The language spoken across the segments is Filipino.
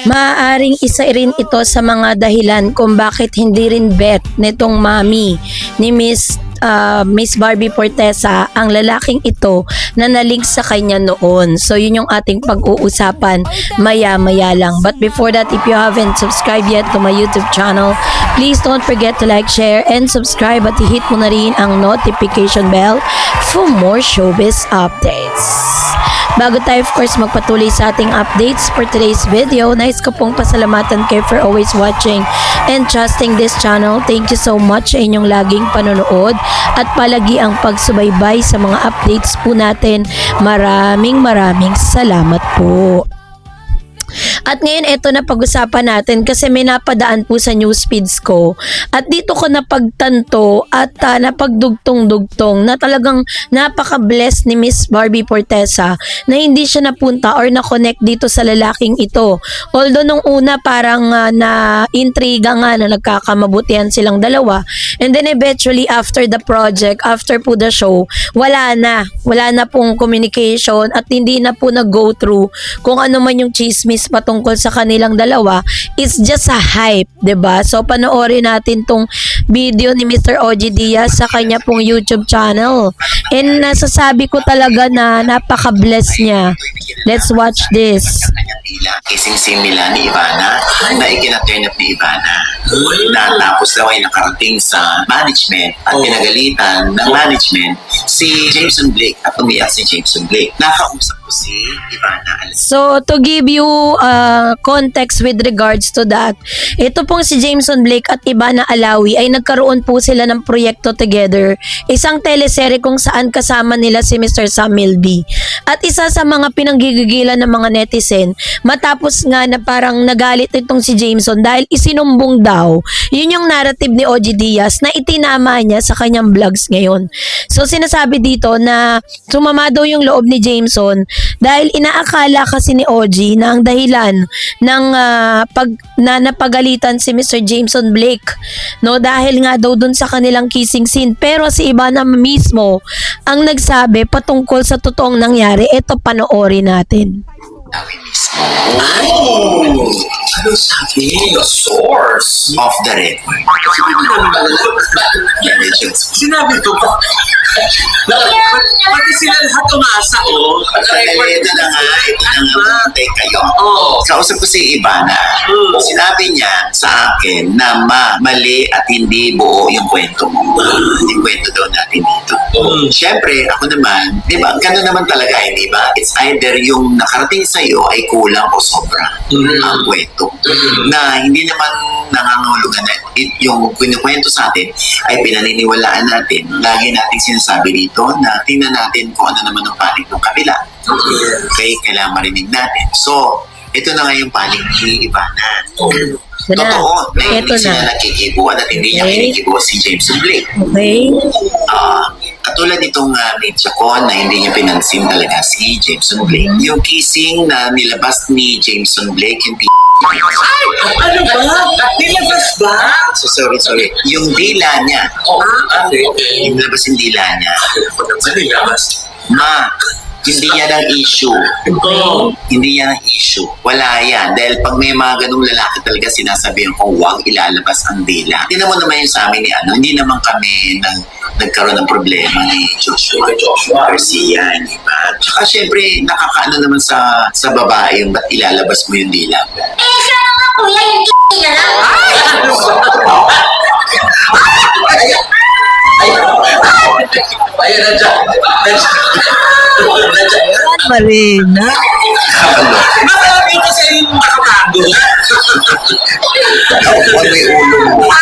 Maaaring isa rin ito sa mga dahilan kung bakit hindi rin bet nitong mami ni Miss Barbie Fortesa ang lalaking ito na nalink sa kanya noon. So yun yung ating pag-uusapan maya-maya lang. But before that, if you haven't subscribed yet to my YouTube channel, please don't forget to like, share, and subscribe at i-hit mo na rin ang notification bell for more showbiz updates. Bago tayo of course magpatuloy sa ating updates for today's video, nais ko pong pasalamatan kayo for always watching and trusting this channel. Thank you so much sa inyong laging panonood at palagi ang pagsubaybay sa mga updates po natin. Maraming salamat po. At ngayon, ito na pag-usapan natin kasi may napadaan po sa news feeds ko. At dito ko napagtanto at napagdugtong-dugtong na talagang napaka-blessed ni Miss Barbie Fortesa na hindi siya napunta or na-connect dito sa lalaking ito. Although nung una parang na-intriga nga na nagkakamabutihan silang dalawa. And then eventually after the project, after po the show, wala na pong communication at hindi na po nag-go through kung ano man yung chismis patungkol sa kanilang dalawa. It's just a hype, 'di ba? So panoorin natin tong video ni Mr. OG Diaz sa kanya pong YouTube channel. And nasasabi ko talaga na napaka-bless niya. Let's watch this. Kissing scene nila ni Ivana na ikina-turn up ni Ivana. Na tapos daw ay nakarating sa management at pinagalitan ng management si Jameson Blake at umiyak si Jameson Blake. Nakausap ko si Ivana. So to give you context with regards to that, ito pong si Jameson Blake at Ivana Alawi ay nagkaroon po sila ng proyekto together. Isang teleserye kung saan kasama nila si Mr. Sam Milby. At isa sa mga pinanggigigilan ng mga netizen, matapos nga na parang nagalit itong si Jameson dahil isinumbong daw, yun yung narrative ni OG Diaz na itinama niya sa kanyang vlogs ngayon. So sinasabi dito na sumama daw yung loob ni Jameson dahil inaakala kasi ni OG na ang dahilan ng napagalitan si Mr. Jameson Blake, no, dahil nga daw dun sa kanilang kissing scene. Pero si Ivana mismo ang nagsabi patungkol sa totoong nangyari. Ito, panoorin natin. Nawi mismo. Ano sabi? The source of the record. Sinabi ko pa. Pati sila lahat umasa, oh. Ito na nga, kayo. Kausap ko si Ivana. Sinabi niya sa akin na mali at hindi buo yung kwento mo. Yung kwento daw natin dito. Siyempre, ako naman, di ba, gano'n naman talaga, di ba? It's either yung nakarating sa'yo ay kulang o sobra ang kwento. Na hindi naman nangangahulugan na yung kinikwento sa atin ay pinaniniwalaan natin. Lagi natin sinasabi dito na tingnan natin kung ano naman ang panig ng kabila. Okay, kailangan marinig natin. So, ito na nga yung panig ni Ivana. Totoo, na hindi sila nakikibuan at hindi niya kinikibuan si Jameson Blake. Okay. Katulad itong media ko na hindi niya pinansin talaga si Jameson Blake. Yung kissing na nilabas ni Jameson Blake, yung Ano ba? Nilabas ba? So, sorry. Yung dila niya. Okay. Yung nilabas yung dila niya. Ano nilabas? Hindi yan ang issue. Hindi yan ang issue. Wala yan. Dahil pag may mga ganung lalaki talaga sinasabihan ko, huwag ilalabas ang dila. Hindi naman naman yung sa amin ni hindi naman kami nagkaroon ng problema ni Joshua Garcia, di ba? Tsaka syempre, nakakaano naman sa babae yung ba't ilalabas mo yung dila. Siya na nga po yan, yung niya lang. Ayun na dyan. Marina. Marami kasi yung nakatago. Huwag may ulo mo.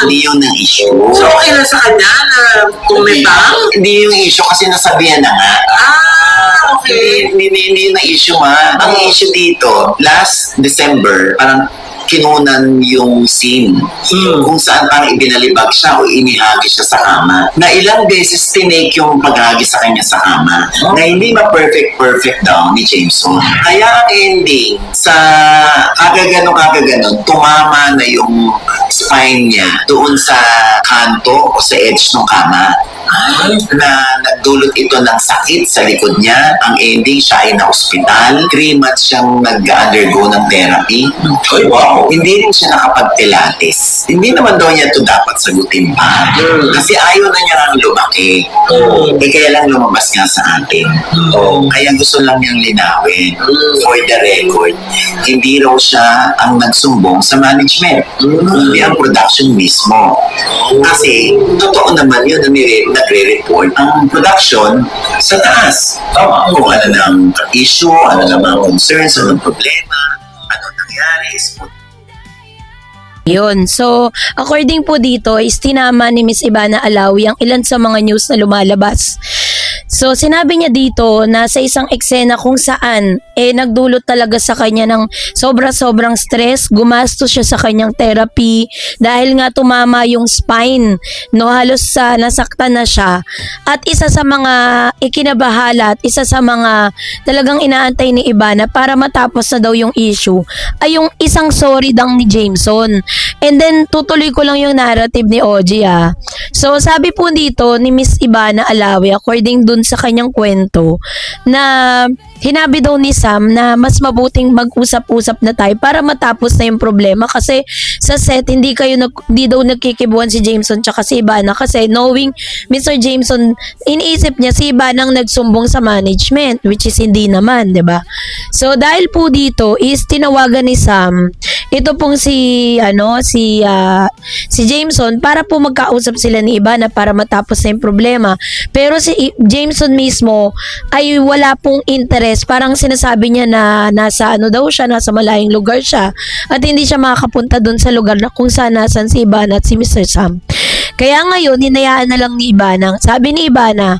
Hindi yun ang issue. So, okay na sa kanya na tumibang? Hindi yung issue kasi nasabihan na nga. Okay. Hindi yung issue Ang issue dito, last December, parang kinunan yung scene kung saan parang ibinalibag siya o inihagi siya sa kama. Na ilang beses tinake yung paghagi sa kanya sa kama na hindi ma-perfect daw ni Jameson. Kaya ang ending, sa kagaganon, tumama na yung spine niya doon sa kanto o sa edge ng kama. na nagdulot ito ng sakit sa likod niya. Ang ending, siya ay na-hospital. 3 months siyang nag-undergo ng therapy. Ay, wow. Hindi rin siya nakapag-pilates. Hindi naman daw niya ito dapat sagutin pa. Kasi ayaw na niya lang lumaki. Kaya lang lumabas nga sa atin. Kaya gusto lang niyang linawin. For the record, hindi raw siya ang nagsumbong sa management. Kundi ang production mismo. Kasi, totoo naman yun na nagre-report ang production sa taas. Kung ano ng issue, ano ng mga concerns, ano ng problema, ano nangyari, Yun. So, according po dito, is tinama ni Miss Ivana Alawi ang ilan sa mga news na lumalabas. So, sinabi niya dito na sa isang eksena kung saan nagdulot talaga sa kanya ng sobra-sobrang stress, gumastos siya sa kanyang therapy dahil nga tumama yung spine, no, halos nasaktan na siya. At isa sa mga ikinabahala at isa sa mga talagang inaantay ni Ivana para matapos na daw yung issue ay yung isang sorry dang ni Jameson. And then, tutuloy ko lang yung narrative ni Ogie, ah. So, sabi po dito ni Miss Ivana Alawi, according dun sa kanyang kwento, na hinabi daw ni Sam na mas mabuting mag-usap-usap na tayo para matapos na yung problema kasi sa set, hindi daw nagkikibuan si Jameson tsaka si Ivana kasi knowing Mr. Jameson, iniisip niya si Ivana ang nagsumbong sa management, which is hindi naman, 'di ba? So, dahil po dito is tinawagan ni Sam ito pong si Jameson para po magkausap sila ni Ivana para matapos na yung problema. Pero si Jameson mismo ay wala pong interest. Parang sinasabi niya na nasa nasa malayong lugar siya at hindi siya makakapunta doon sa lugar na kung saan nasan si Ivana at si Mr. Sam. Kaya ngayon, hinayaan na lang ni Ivana. Sabi ni Ivana,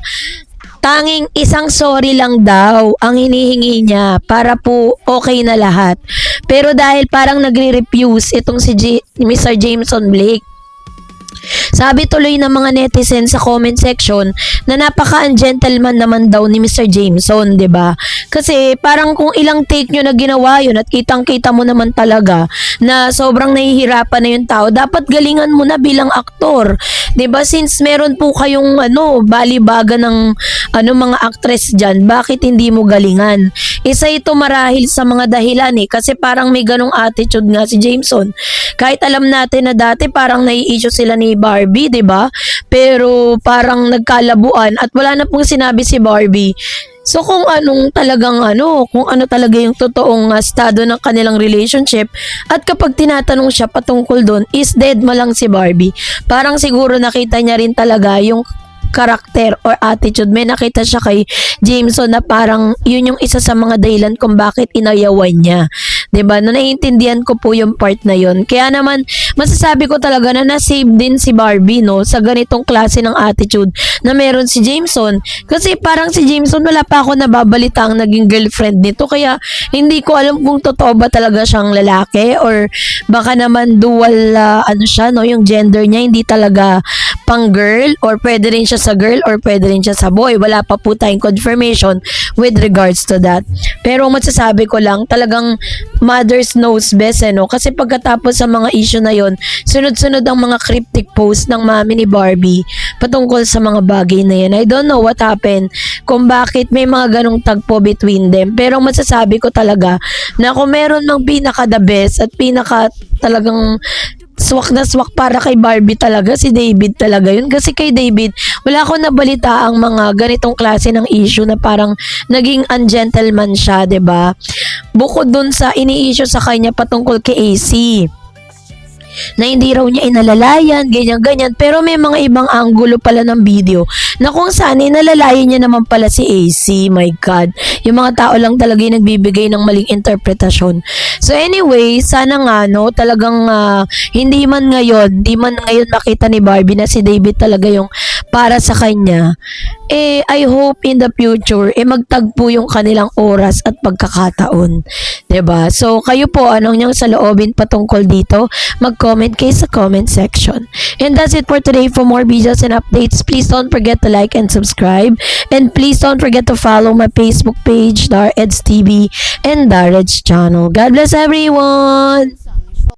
tanging isang sorry lang daw ang hinihingi niya para po okay na lahat. Pero dahil parang nagre-refuse itong si Mr. Jameson Blake, sabi tuloy ng mga netizens sa comment section na napaka-ungentleman naman daw ni Mr. Jameson, 'di ba? Kasi parang kung ilang take nyo na ginawa yun at kitang-kita mo naman talaga na sobrang nahihirapan na yung tao, dapat galingan mo na bilang aktor. 'Di ba? Since meron po kayong balibaga ng mga actress diyan, bakit hindi mo galingan? Isa ito marahil sa mga dahilan kasi parang may ganong attitude nga si Jameson. Kahit alam natin na dati parang nai-issue sila ni Barbie, 'di ba? Pero parang nagkalabuan at wala na pong sinabi si Barbie. So kung ano talaga yung totoong estado ng kanilang relationship at kapag tinatanong siya patungkol doon is dead ma lang si Barbie. Parang siguro nakita niya rin talaga yung karakter or attitude. May nakita siya kay Jameson na parang yun yung isa sa mga dahilan kung bakit inayawan niya. 'Di ba? No, naiintindihan ko po yung part na yun. Kaya naman masasabi ko talaga na na-save din si Barbie sa ganitong klase ng attitude na meron si Jameson. Kasi parang si Jameson wala pa ako nababalita ang naging girlfriend nito. Kaya hindi ko alam kung totoo ba talaga siyang lalaki or baka naman dual yung gender niya hindi talaga pang girl or pwede rin siya sa girl or pwede rin siya sa boy. Wala pa po tayong confirmation with regards to that. Pero masasabi ko lang talagang mothers knows best kasi pagkatapos sa mga issue na yon, sunod-sunod ang mga cryptic post ng mami ni Barbie patungkol sa mga bagay na yan. I don't know what happened kung bakit may mga ganong tagpo between them, pero masasabi ko talaga na kung meron mang pinaka the best at pinaka talagang swak na swak para kay Barbie talaga, si David talaga yun. Kasi kay David, wala akong nabalita ang mga ganitong klase ng issue na parang naging ungentleman siya, 'di ba? Bukod dun sa ini-issue sa kanya patungkol kay AC, na hindi raw niya inalalayan, ganyan-ganyan. Pero may mga ibang anggulo pala ng video na kung saan inalalayan niya naman pala si AC. My God. Yung mga tao lang talaga yung nagbibigay ng maling interpretasyon. So anyway, sana nga talagang hindi man ngayon makita ni Barbie na si David talaga yung para sa kanya. I hope in the future magtagpo yung kanilang oras at pagkakataon. 'Di ba? So kayo po, anong niyang saloobin patungkol dito? Mag-comment kayo sa comment section. And that's it for today. For more videos and updates, please don't forget to like and subscribe. And please don't forget to follow my Facebook page, Dar Eds TV and Dar Eds channel. God bless everyone!